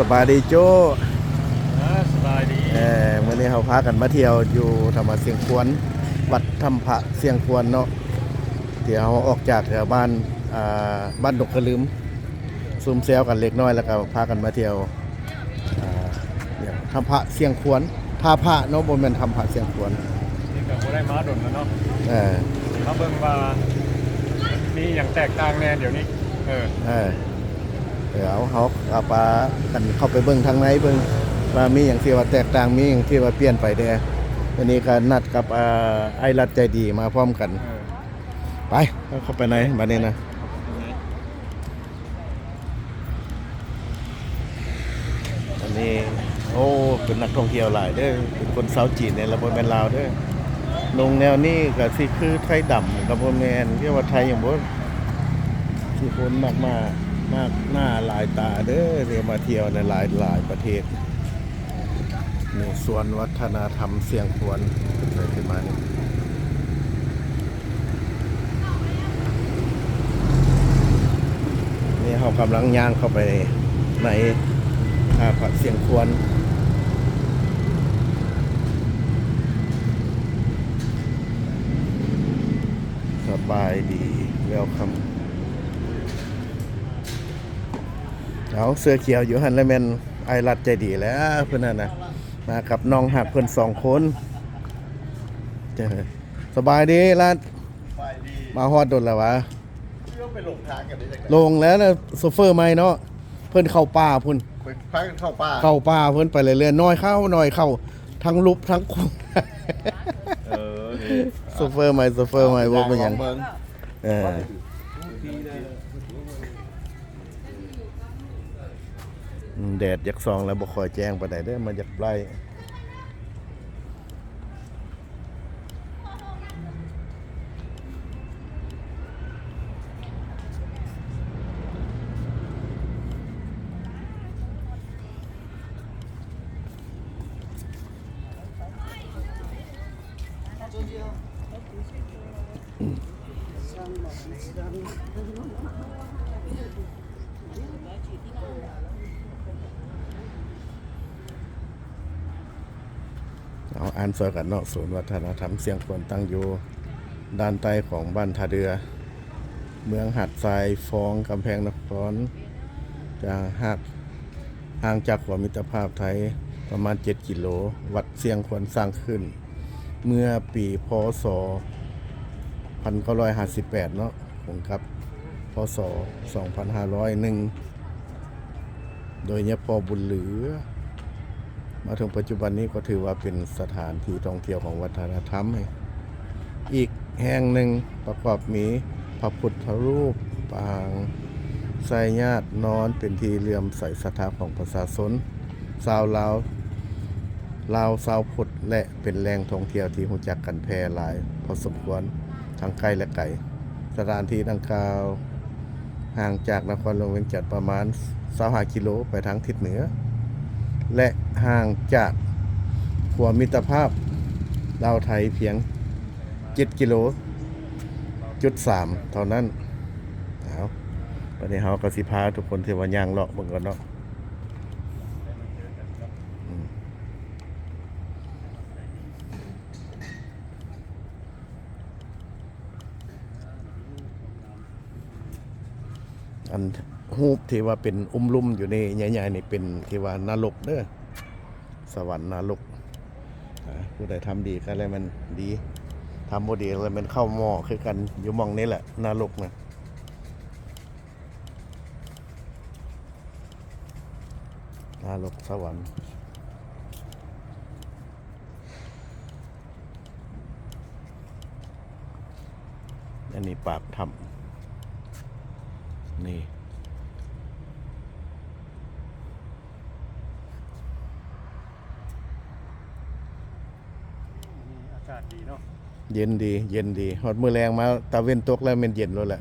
สบายดีโจ้สบายดีมื้อนี้เราพากันมาเที่ยวอยู่ธรรมเสียงควรวัดธรรมพระเสียงควรเนาะเดี๋ยวออกจากแถวบ้านบ้านดกกระลืมซุ่มเซลกันเล็กน้อยแล้วก็พากันมาเที่ยวเนี่ยธรรมพระเสียงควรท่าพระเนาะบ่แม่นธรรมพระเสียงควรนี่ก็บ่ได้มาดนแล้วเนาะเออมาเบิ่งว่ามีอย่างแตกต่างแน่เดี๋ยวนี้เดี๋ยวเขาเอาปลากันเข้าไปเบิ่งทางในเบิ่งว่ามีอย่างที่ว่าแตกต่างมีอย่างที่ว่าเปลี่ยนไปเด้อวันนี้ก็นัดกับไอ้รัดใจดีมาพร้อมกันไปเข้าไปไหนบัดนี้นะอันนี้โอ้เป็นนักท่องเที่ยวหลายเด้อเป็นคนชาวจีนในระบบแม่นลาวเด้อลงแนวนี้ก็สิคือไทยดำกับบ่แม่นเรียกว่าไทยอย่างบ่ที่คนมากหน้าหลายตาเด้อเรียกมาเที่ยวในหลายประเทศนี่ส่วนวัฒนธรรมเสียงควรเกิดขึ้นมานี่เขากำลังย่างเข้าไปในพระเสียงควรสบายดีเวลคัมเอาเสื้อเขียวอยู่หันแล้วแม่นไอรัดใจดีแล้วเพื่อนนั่นนะมากับน้องหักเพื่อน2 คนสบายดีรัดมาฮอดดนแล้ววะลงแล้วนะโซเฟอร์ไม่เนาะเพื่อนเข้าป่าพุ่นเข้าป่าเพื่อนไปเรื่อยๆน้อยเข้าทั้งลุบทั้งคุ้งโซเฟอร์ไม่ว่าเป็นยังแดดอยากซองแล้วบ่ค่อยแจ้งปานใดเด้อมาจากไร่เอาอ่านสวยกันเนาะศูนย์วัฒนธรรมเสียงควรตั้งอยู่ด้านใต้ของบ้านท่าเรือเมืองหาดทรายฟ้องกำแพงนครจะห่างจากความมิตรภาพไทยประมาณ7 กิโลวัดเสียงควรสร้างขึ้นเมื่อปีพ.ศ. 1958เนาะผมครับพ.ศ. 2501โดยเนี่ยพอบุญเหลือมาถึงปัจจุบันนี้ก็ถือว่าเป็นสถานที่ท่องเที่ยวของวัฒนธรรมอีกแห่งหนึ่งประกอบมีพระพุทธรูปปางไสยญาตินอนเป็นที่เลื่อมใสศรัทธาของประชาชนชาวลาวชาวพุทธและเป็นแหล่งท่องเที่ยวที่รู้จักกันแพร่หลายพอสมควรทั้งไกลและไกลสถานที่ดังกล่าวห่างจากนครหลวงเวียงจันทร์ประมาณ25 กิโลไปทางทิศเหนือและห่างจากขัวมิตรภาพลาวไทยเพียง7 กิโลจุด3เท่านั้นเอาตอนนี้เราก็สิพาทุกคนที่ว่าย่างเลาะเบิ่งก่อนเนาะอันรูปที่ว่าเป็นลุ่มอยู่ในใหญ่ๆนี่เป็นที่ว่านรกเด้อสวรรค์นรกผู้ใดทำดีก็เลยมันดีทำบ่ดีเลยมันเข้าหม้อคือกันอยู่มองนี้แหละนรกนะนรกสวรรค์อันนี้ปากถ้ำนี่อากาศดีเนาะเย็นดีฮอดมื้อแรงมาตะเว้นตกแล้วมันเย็นแล้วแหละ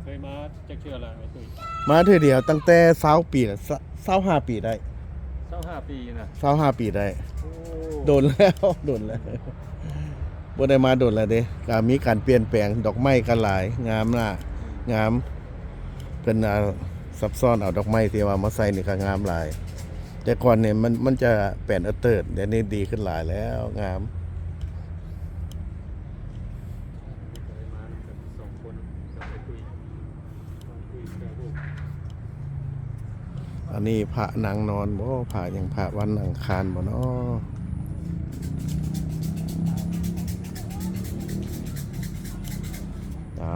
เคยมาจักเทื่อแล้วไอ้ตุ้ยมาเทื่อเดียวตั้งแต่20 ปีน่ะ25 ปีได้25 ปีนะ25 ปีได้โดนแล้วบ่ได้มาโดนแล้วเด้ก็มีการเปลี่ยนแปลงดอกไม้ก็หลายงามงามเพิ่น ซับซ้อนเอาดอกไม้ที่ว่ามาใส่นี่ก็งามหลาย แต่ก่อนเนี่ยมันจะแปลนเติร์ดเดี๋ยวนี้ดีขึ้นหลายแล้วงาม มาสองคนก็ไปคุยกับลูก อันนี้พระนางนอนบ่พระยังพระวันอังคารบ่เนาะเอา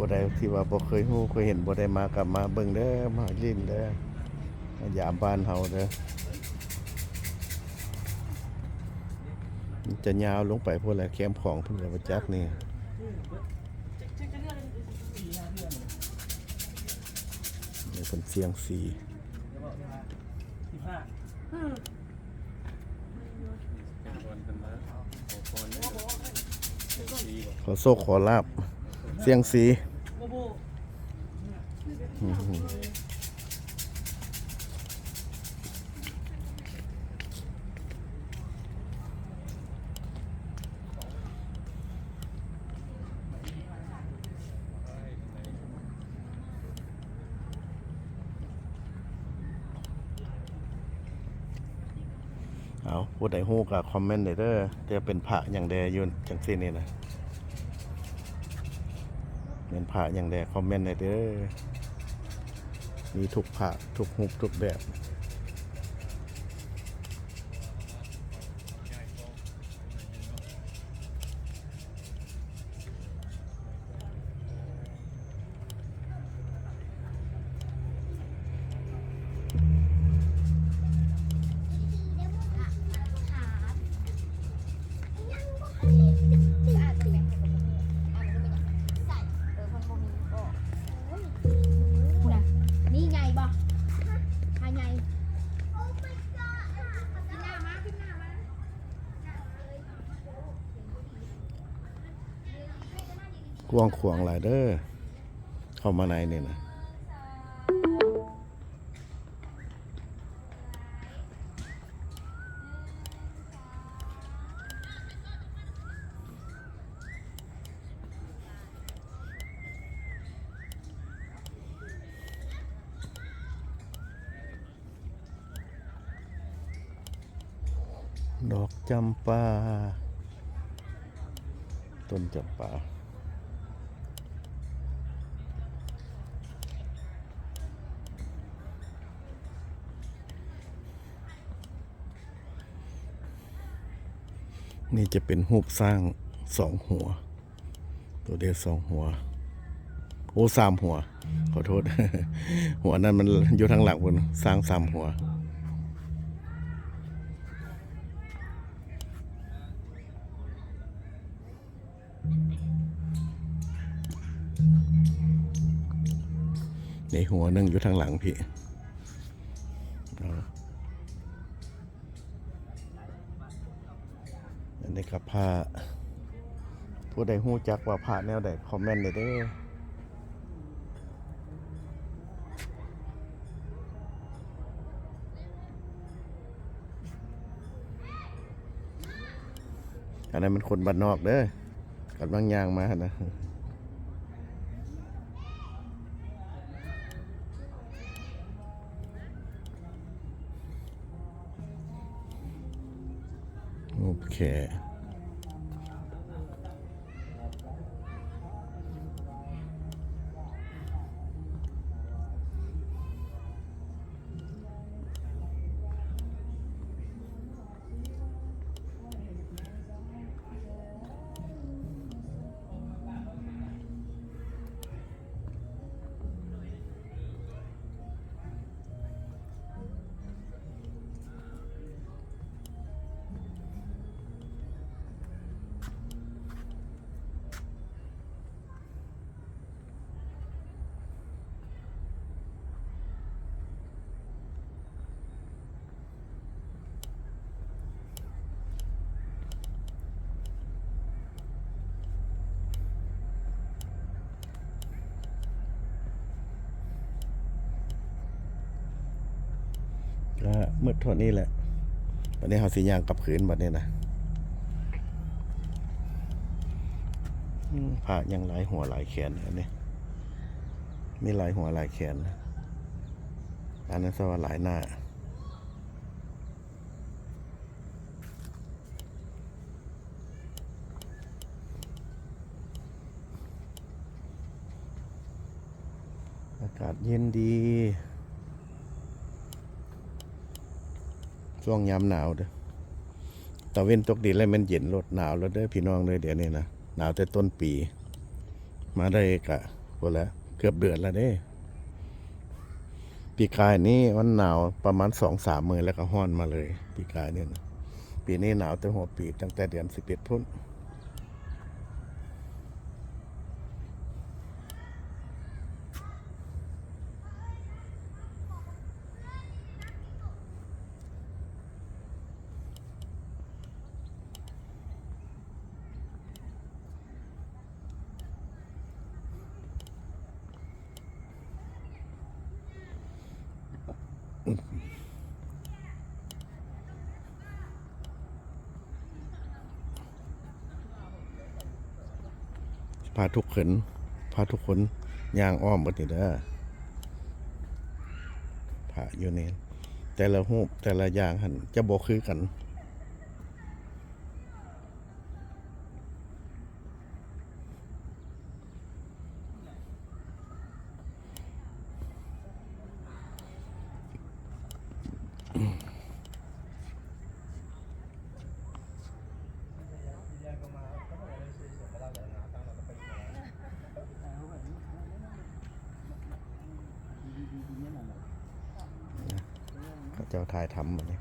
ผู้ใดที่ว่าบ่เคยฮู้เคยเห็นบ่ได้มากลับมาเบิ่งเด้อมาลิ้นเด้อมายามบ้านเฮาเด้อมันจะยาวลงไปพวกแหละแคมป์ของเพิ่นก็บ่จักนี่นี่เพิ่นเสียงสี วันกันมาขอพรได้ดีกว่า ขอโชคขอลาบเสียงสีอื้อหือเอาผู้ใดฮู้ก็คอมเมนต์ได้เด้อแต่เป็นพระอย่างใดอยู่จังซี่นี่นะเป็นพระอย่างใดคอมเมนต์ได้เด้อมีทุกพระทุกรูปทุกแบบนี่ไงบ่ภายใน กว้างขวางหลายเด้อเข้ามาในนี่นะดอกจำปาต้นจำปานี่จะเป็นรูปสร้างสองหัว ตัวเดียวสองหัว โอ้สามหัว ขอโทษ หัวนั้นมันอยู่ทางหลังบนสร้างสามหัว ในหัวหนึ่งอยู่ทางหลังพี่เอาอันนี้ครับผ้าผู้ใดฮู้จักว่าผ้าแนวใดคอมเมนต์ได้เด้ออันนั้นมันคนบ้านนอกเด้อกับบางอย่างมานะ โอเคก็มืดเท่านี้แหละวันนี้เขาสีย่างกลับขืนบัดนี้นะผ้ายังหลายหัวหลายแขนอันนี้มีหลายหัวหลายแขนนะ อันนั้นสว่าหลายหน้าอากาศเย็นดีช่วงยามหนาวเด้อตะเว้นตกดินแล้วมันเย็นรถหนาวแล้วเด้อพี่น้องเลยเดี๋ยวนี้นะหนาวแต่ต้นปีมาได้กะพอแล้วเกือบเดือนแล้วเด้ปีกายนี้มันหนาวประมาณ2-3 มื้อแล้วก็ฮ้อนมาเลยปีกายเนี่ยนะปีนี้หนาวแต่หัวปีตั้งแต่เดือน11พุ่นพาทุกคนย่างอ้อมบัดนี้เด้อพาอยู่นี่แต่ละรูปแต่ละอย่างหั่นจะบ่คือกันเขาเจ้าถ่ายทำบัดนี้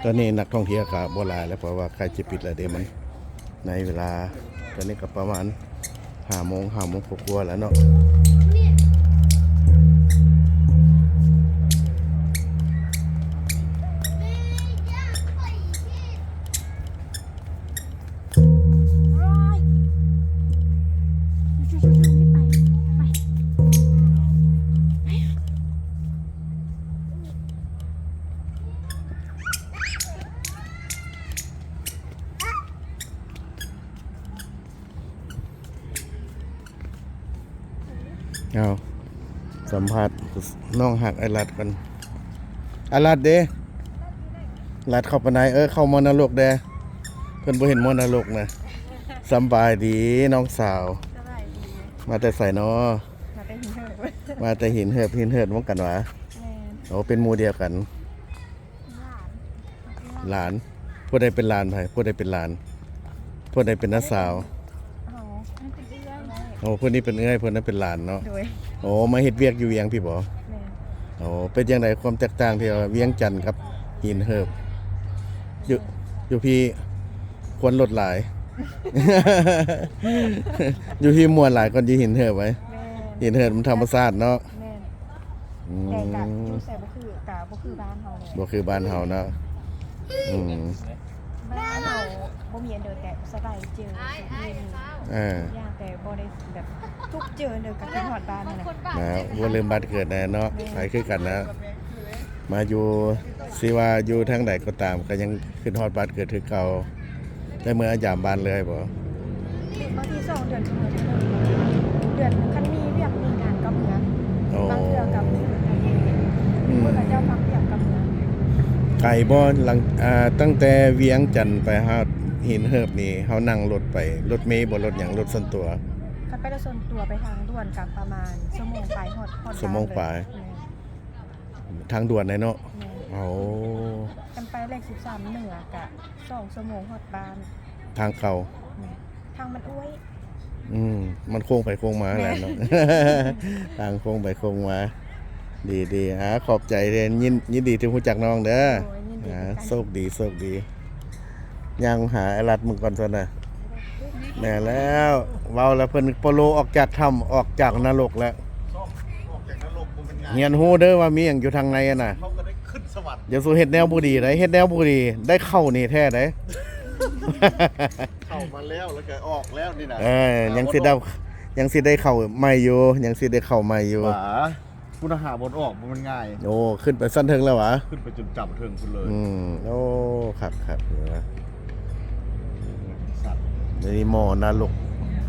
ตอนนี้นักท่องเที่ยวก็บ่หลายแล้วเพราะว่าใกล้จะปิดแล้วเดี๋ยวมันในเวลาตอนนี้ก็ประมาณ5 โมงกว่าๆแล้วเนาะเอาสัมภาษณ์น้องหักไอรัดกันไอรัดเด้รัดเข้าไปไหนเข้ามอนรกเด้เพิ่นบ่เห็นมอนรกนะสำบายดีน้องสาว สบายดี มาแต่ใส่นอ มาเป็นเหิน มาแต่หินเหิบมองกันวะ แม่ โอ้เป็นหมู่เดียวกัน หลาน หลานผู้ใดเป็นหลานไผผู้ใดเป็นหลานผู้ใดเป็นน้าสาว เอามันเป็นเอื้อยแม่ โอ้ผู้นี้เป็นเอ้ยผู้นั้นเป็นหลานเนาะ โดย โอ้มาเฮ็ดเวียกอยู่เวียงพี่บ่ แม่ โอ้เป็นจังไดความแตกต่างที่ว่าเวียงจันทน์กับหินเหิบอยู่พี่ควรลดหลาย อยู่พี่มวนหลายก่อนอยู่หินเหิบไว้ แม่ หินเหิบมันธรรมชาติเนาะ แม่ อื แต่กะ ม อยู่ใส่บ่คือกะบ่คือบ้านเฮาเลย บ่คือบ้านเฮาเนาะอืม บ้านเฮาบ่มีอันเดินแต่สบายเจอมี ย่างแต่บ่ได้แบบทุกเจอเด้อกับที่ฮอดบ้านนั่นน่ะ นะบ่ลืมบ้านเกิดนะเนาะไปคือกันนะ มาอยู่สิว่าอยู่ทางใดก็ตามก็ยังขึ้นฮอดบ้านเกิดคือเก่าได้เมื่อยามบ้านเลยบ่ บางที2 เดือนถึงเดือนคันมีเวียกมีงานก็เมือง โอ้ บางเทื่อกับเพิ่นก็เจ้าพักเวียกกับเมือง ไก่บ่หลังตั้งแต่เวียงจันทน์ไปฮอดหินเหิบนี่เฮานั่งรถไปรถเมล์บ่รถหยังรถส่วนตัว ร คันไปได้ส่วนตัวไปทางด่วนกับประมาณชั่วโมงปลายฮอด ชั่วโมงปลาย แม่น ทางด่วนเลยเนาะ แม่น เอา กันไปเลข13เหนือกะ2ชั่วโมงฮอดบ้าน ทางเก่า แม่นทางมันอ้วย มันโค้งไปโค้งมาแหละเนาะ ทางโค้งไปโค้งมา ดีขอบใจเรียนยินดีที่รู้จักน้องเด้อ โอ้ยยินดี โชคดียังหาไอ้รัดมึงก่อนซะนะแน่แล้วเว้าแล้วเพิ่นโปโลออกจากถ้ำออกจากนรกแล้ว ออกจากนรกมันเป็นไง เฮียนฮู้เด้อว่ามีหยังอยู่ทางในอะน่ะ เขาก็ได้ขึ้นสวรรค์ อย่าสู้เฮ็ดแนวบ่ดีได้เฮ็ดแนวบ่ดีได้เข้านี่แท้ได้ เข้ามาแล้วแล้วก็ออกแล้วนี่นะ ยังสิได้เข้าใหม่อยู่ยังสิได้เข้าใหม่อยู่ หวาคุณหาบนออกมันง่าย โอ้ขึ้นไปสั้นเทิงแล้วหวะ ขึ้นไปจนจับเทิงคุณเลย โอ้ครับเหรอ สัตว์ เดี๋ยวนี้หมอนรก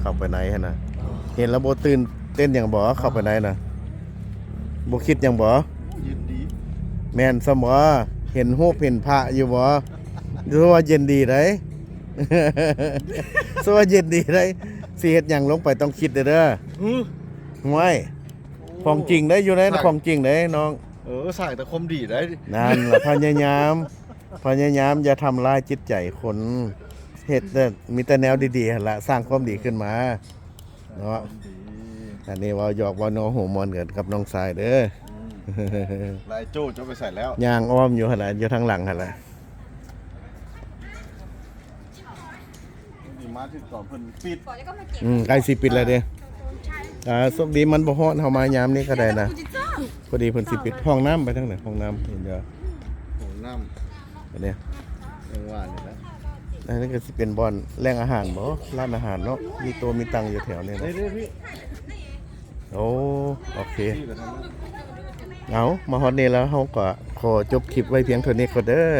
เข้าไปไหนหั่นน่ะเห็นแล้วบ่ตื่นเต้นหยังบ่เข้าไปไหนน่ะบ่คิดหยังบ่ ยินดี แม่นซะบ่เห็นรูปเห็นพระอยู่บ่รู้ว่าเย็นดีได้ สว่าเย็นดีได้สิเฮ็ดหยังลงไปต้องคิดเด้อห่วยของจริงได้อยู่ได้ของจริงได้น้อง สายแต่คมดีได้ นั่นล่ะพยายามอย่าทำร้ายจิตใจคนเฮ็ดแต่มีแต่แนวดีๆหั่นล่ะสร้างความดีขึ้นมาเนาะอันนี้เว้าหยอกเว้าน้องหัวมอนกันกับน้องสายเด้อ ลายโจ้จะไปใส่แล้ว ย่างอ้อมอยู่หั่นล่ะอยู่ทางหลังหั่นล่ะ นี่มาถึงก่อนเพิ่นปิด ใกล้สิปิดแล้วเด้สวัสดีมันบ่ฮอดเฮามายามนี้ก็ได้นะพอดีเพิ่นสิปิดห้องน้ำไปทางไหนห้องน้ำเดี๋ยว โหน้ อันเนี้ย ำยังว่านี่นะ อันนี้ก็สิเป็นบ่อนแหล่งอาหารบ่ร้านอาหารเนาะมีตัวมีตังอยู่แถวนี้ เด้ เนาะ พี่ โอเค พี่ไปทำนั้น เอามาฮอดนี้แล้วเฮาก็ขอจบคลิปไว้เพียงเท่านี้ก็เด้อ